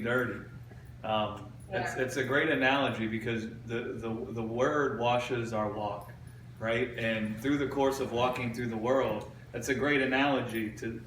dirty. It's a great analogy because the word washes our walk, right? And through the course of walking through the world, that's a great analogy to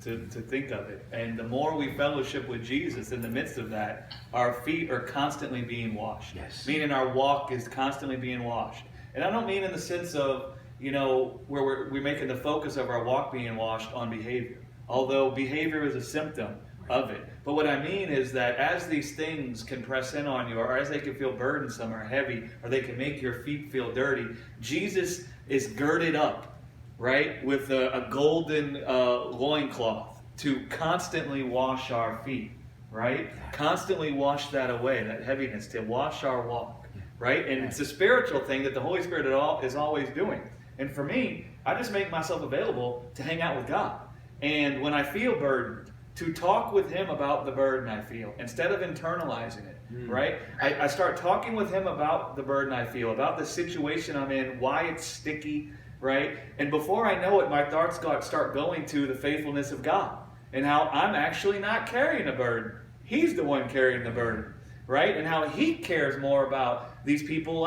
think of it. And the more we fellowship with Jesus in the midst of that, our feet are constantly being washed. Yes. Meaning our walk is constantly being washed. And I don't mean in the sense of, where we're making the focus of our walk being washed on behavior. Although behavior is a symptom of it. But what I mean is that as these things can press in on you, or as they can feel burdensome or heavy, or they can make your feet feel dirty, Jesus is girded up, right, with a golden loincloth to constantly wash our feet, right? Constantly wash that away, that heaviness, to wash our walk, right? And it's a spiritual thing that the Holy Spirit is always doing. And for me, I just make myself available to hang out with God. And when I feel burdened, to talk with him about the burden I feel instead of internalizing it, right? I start talking with him about the burden I feel, about the situation I'm in, why it's sticky, right? And before I know it, my thoughts start going to the faithfulness of God and how I'm actually not carrying a burden. He's the one carrying the burden, right? And how he cares more about these people,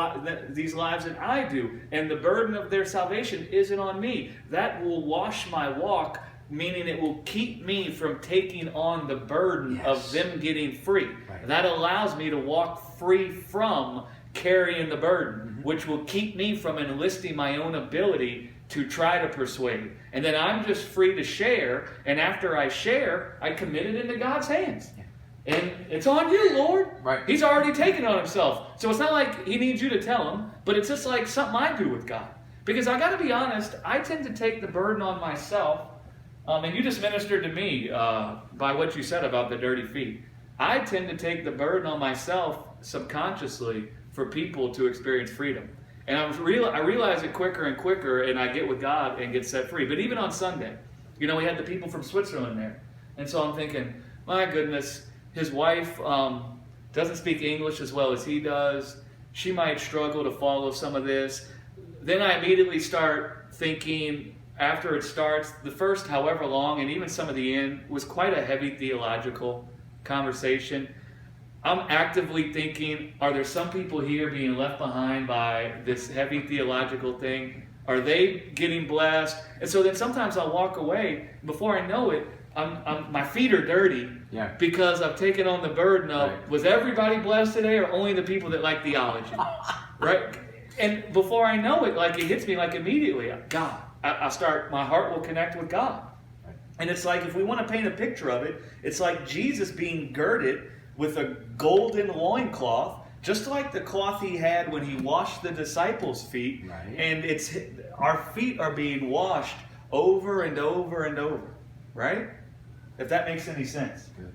these lives than I do. And the burden of their salvation isn't on me. That will wash my walk, meaning it will keep me from taking on the burden of them getting free. Right. That allows me to walk free from carrying the burden, which will keep me from enlisting my own ability to try to persuade. And then I'm just free to share, and after I share, I commit it into God's hands. And it's on you, Lord. Right. He's already taken it on himself. So it's not like he needs you to tell him, but it's just like something I do with God. Because I got to be honest, I tend to take the burden on myself. And you just ministered to me by what you said about the dirty feet. I tend to take the burden on myself subconsciously for people to experience freedom. And I realize it quicker and quicker, and I get with God and get set free. But even on Sunday, we had the people from Switzerland there. And so I'm thinking, my goodness, his wife doesn't speak English as well as he does. She might struggle to follow some of this. Then I immediately start thinking, after it starts, the first however long, and even some of the end, was quite a heavy theological conversation. I'm actively thinking, are there some people here being left behind by this heavy theological thing? Are they getting blessed? And so then sometimes I'll walk away. Before I know it, my feet are dirty because I've taken on the burden of, was everybody blessed today or only the people that like theology? Right? And before I know it, it hits me immediately. God. My heart will connect with God. And it's like, if we want to paint a picture of it, it's like Jesus being girded with a golden loincloth, just like the cloth he had when he washed the disciples' feet. Right. And our feet are being washed over and over and over. Right? If that makes any sense. Good.